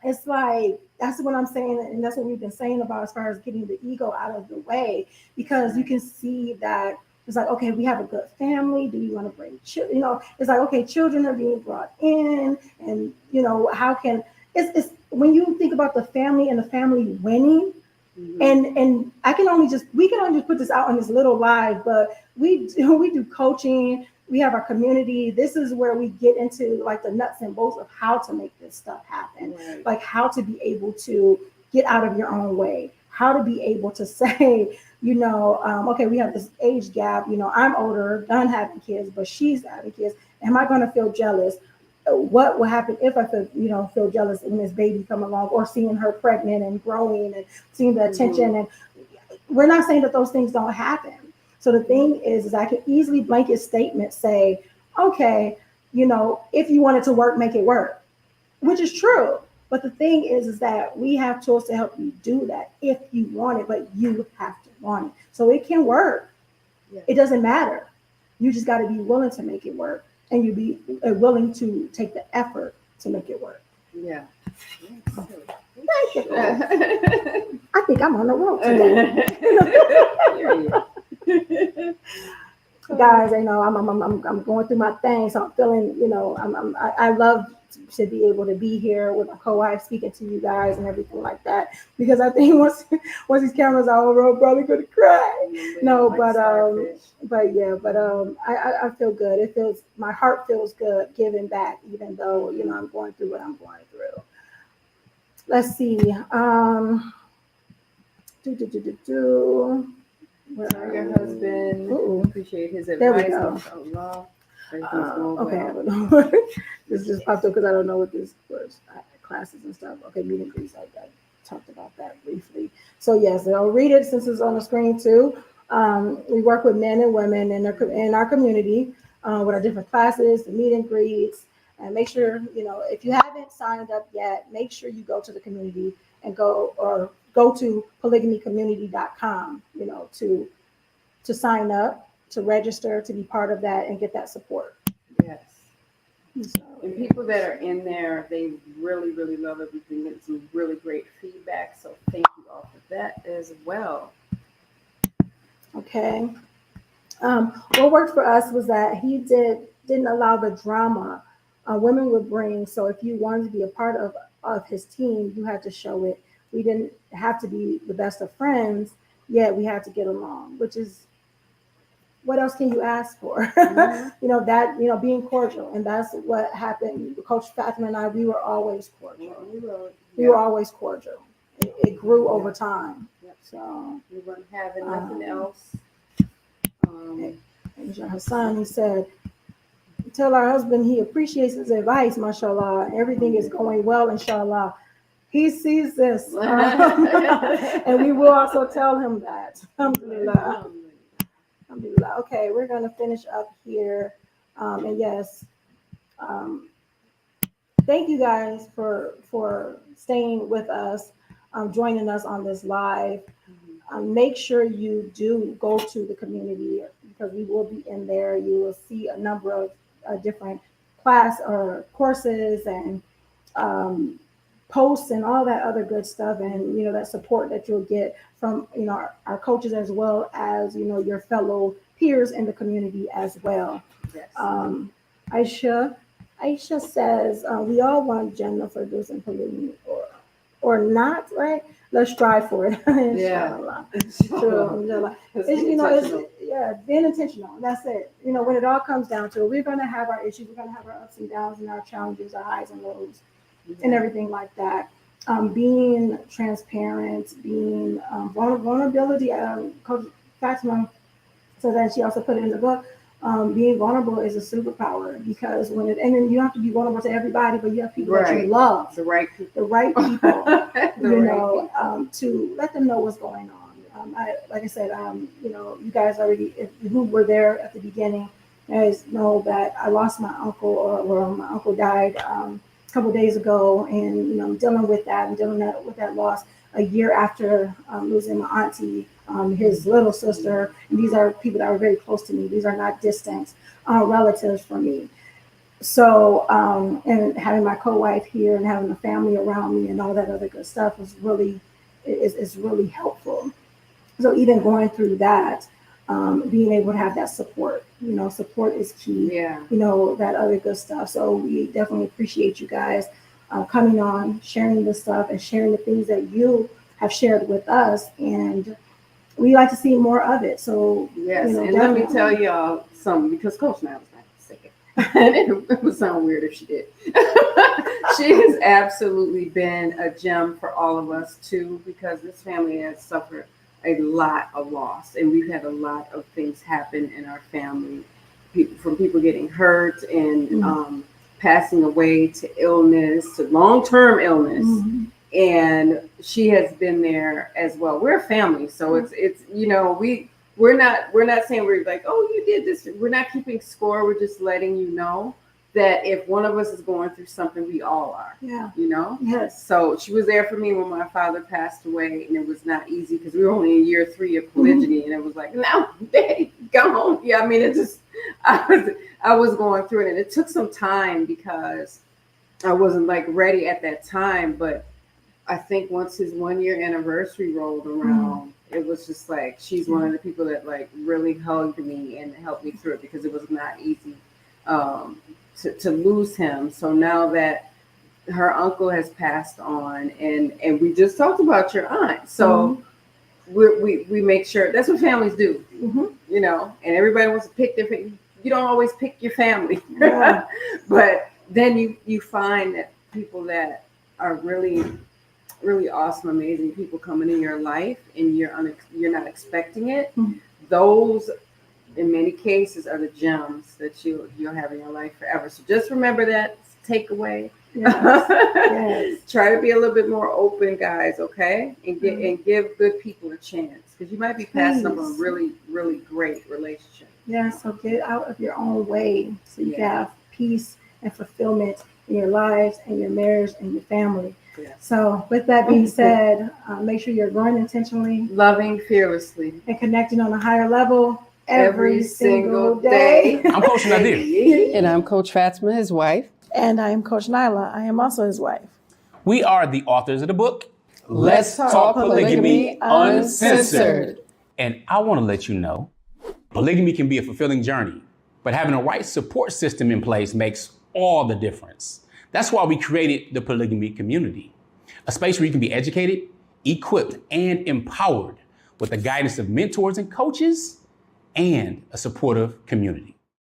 it's like, that's what I'm saying. And that's what we've been saying about as far as getting the ego out of the way, because you can see that it's like, okay, we have a good family. Do you want to bring children? It's like, okay, children are being brought in, and how can it's when you think about the family and the family winning, and we can only just put this out on this little live, but we do coaching. We have our community. This is where we get into like the nuts and bolts of how to make this stuff happen, like how to be able to get out of your own way, how to be able to say, okay, we have this age gap. I'm older, done having kids, but she's having kids. Am I going to feel jealous? What will happen if I feel jealous when this baby come along, or seeing her pregnant and growing and seeing the attention? And we're not saying that those things don't happen. So the thing is I can easily blanket statement say, okay, if you want it to work, make it work, which is true. But the thing is that we have tools to help you do that if you want it, but you have to want it. So it can work. Yeah. It doesn't matter. You just got to be willing to make it work, and you be willing to take the effort to make it work. Yeah. Thank you. I think I'm on the road today. Guys, I'm going through my thing, so I'm feeling, I love to be able to be here with my co-wife, speaking to you guys and everything like that, because I think once these cameras are over, I'm probably gonna cry. No, but I feel good. My heart feels good giving back, even though I'm going through what I'm going through. Let's see. Your husband. Appreciate his advice. There we go. Okay, this just popped up because I don't know what this was. Classes and stuff. Okay, meet and greets. I talked about that briefly. So yes, I'll read it since it's on the screen too. We work with men and women in our community with our different classes, the meet and greets, and make sure if you haven't signed up yet, make sure you go to the community and go to polygamycommunity.com. To sign up, to register, to be part of that, and get that support. Yes. And people that are in there, they really, really love everything. Get some really great feedback. So thank you all for that as well. Okay. What worked for us was that he didn't allow the drama women would bring. So if you wanted to be a part of his team, you had to show it. We didn't have to be the best of friends, yet we had to get along, which is, what else can you ask for? Mm-hmm. Being cordial. And that's what happened. Coach Fatimah and I, we were always cordial. We were always cordial. It grew over time. Yep. So we weren't having nothing else. And Hassan, he said, tell our husband he appreciates his advice, mashallah. Everything is going well, inshallah. He sees this. And we will also tell him that. Alhamdulillah. Okay, we're going to finish up here. And yes, thank you guys for staying with us, joining us on this live. Make sure you do go to the community, because we will be in there. You will see a number of different class or courses and posts and all that other good stuff, and that support that you'll get from our coaches, as well as your fellow peers in the community as well. Yes. Aisha says we all want Jannah for this and polygamy, or not, right? Let's strive for it. Inshallah. Inshallah. It's being intentional. That's it. When it all comes down to it, we're going to have our issues, we're going to have our ups and downs and our challenges, our highs and lows. And everything like that. Being transparent, being vulnerability. Coach Fatimah said that, she also put it in the book. Being vulnerable is a superpower, because and then you don't have to be vulnerable to everybody, but you have people that you love, the right people, to let them know what's going on. Like I said, you guys already, who were there at the beginning, guys know that I lost my uncle, or my uncle died a couple of days ago, and I'm dealing with that loss a year after losing my auntie, his little sister. And these are people that are very close to me. These are not distant relatives for me. So and having my co-wife here and having the family around me and all that other good stuff is really helpful. So even going through that, being able to have that support, support is key. Yeah. That other good stuff. So we definitely appreciate you guys coming on, sharing this stuff, and sharing the things that you have shared with us. And we like to see more of it. So yes, and let me tell y'all something, because Coach Nyla's not sick. And it would sound weird if she did. She has absolutely been a gem for all of us too, because this family has suffered a lot of loss, and we've had a lot of things happen in our family, from people getting hurt and passing away to illness, to long-term illness. And she has been there as well. We're a family, so it's we're not saying we're like, oh, you did this. We're not keeping score. We're just letting you know that if one of us is going through something, we all are. Yeah. Yes. So she was there for me when my father passed away, and it was not easy because we were only in year 3 of polygyny, and it was like, no, babe, go home. Yeah, I mean, it just, I was going through it, and it took some time because I wasn't like ready at that time. But I think once his 1-year anniversary rolled around, it was just like, she's one of the people that like really hugged me and helped me through it, because it was not easy to lose him. So now that her uncle has passed on, and we just talked about your aunt, so we make sure that's what families do, and everybody wants to pick their, you don't always pick your family, but then you find that people that are really awesome, amazing people coming in your life, and you're not expecting it. Those, in many cases, are the gems that you'll have in your life forever. So just remember that takeaway. Yes. Try to be a little bit more open, guys, okay? And give good people a chance, because you might be passing up on a really, really great relationship. Yeah, so get out of your own way so you can have peace and fulfillment in your lives and your marriage and your family. Yeah. So with that being said, make sure you're growing intentionally, loving fearlessly, and connecting on a higher level every single day. I'm Coach Nazir. And I'm Coach Fatimah, his wife. And I am Coach Nyla. I am also his wife. We are the authors of the book, Let's Talk Polygamy Uncensored. And I want to let you know, polygamy can be a fulfilling journey, but having a right support system in place makes all the difference. That's why we created the polygamy community, a space where you can be educated, equipped, and empowered with the guidance of mentors and coaches and a supportive community.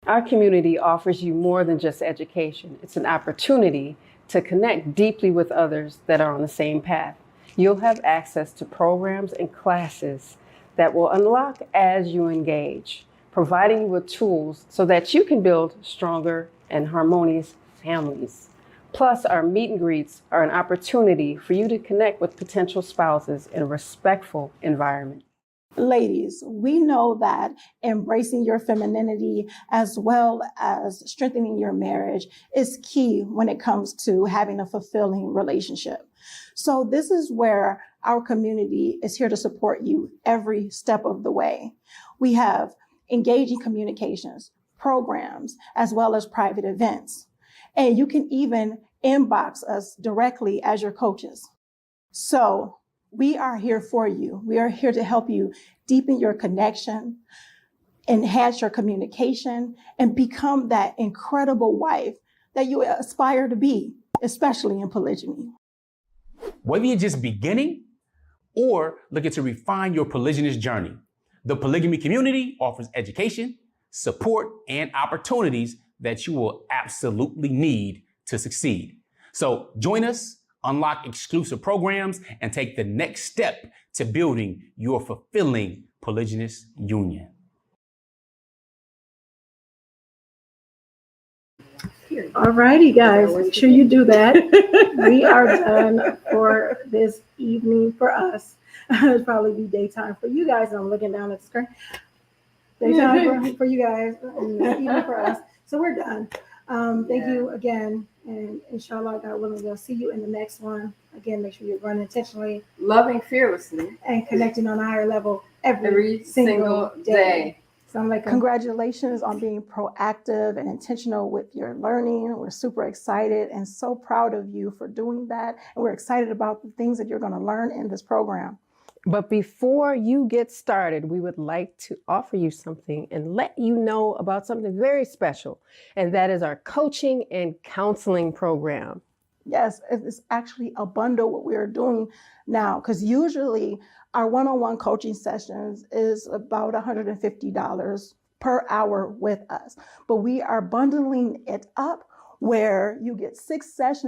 Our community offers you more than just education. It's an opportunity to connect deeply with others that are on the same path. You'll have access to programs and classes that will unlock as you engage, providing you with tools so that you can build stronger and harmonious families. Plus, our meet and greets are an opportunity for you to connect with potential spouses in a respectful environment. Ladies, we know that embracing your femininity as well as strengthening your marriage is key when it comes to having a fulfilling relationship. So this is where our community is here to support you every step of the way. We have engaging communications, programs, as well as private events. And you can even inbox us directly as your coaches. So we are here for you. We are here to help you deepen your connection, enhance your communication, and become that incredible wife that you aspire to be, especially in polygyny. Whether you're just beginning or looking to refine your polygynous journey, the polygamy community offers education, support, and opportunities that you will absolutely need to succeed. So join us, unlock exclusive programs, and take the next step to building your fulfilling polygynous union. All righty, guys, make sure you do that. We are done for this evening for us. It'll probably be daytime for you guys. I'm looking down at the screen. Daytime for you guys, and evening for us. So we're done. Thank you again, and inshallah, God willing, we'll see you in the next one. Again, make sure you're running intentionally, loving fearlessly, and connecting on a higher level every single day. So I'm like, congratulations on being proactive and intentional with your learning. We're super excited and so proud of you for doing that. And we're excited about the things that you're going to learn in this program. But before you get started, we would like to offer you something and let you know about something very special. And that is our coaching and counseling program. Yes, it's actually a bundle what we are doing now, because usually our one-on-one coaching sessions is about $150 per hour with us. But we are bundling it up where you get 6 sessions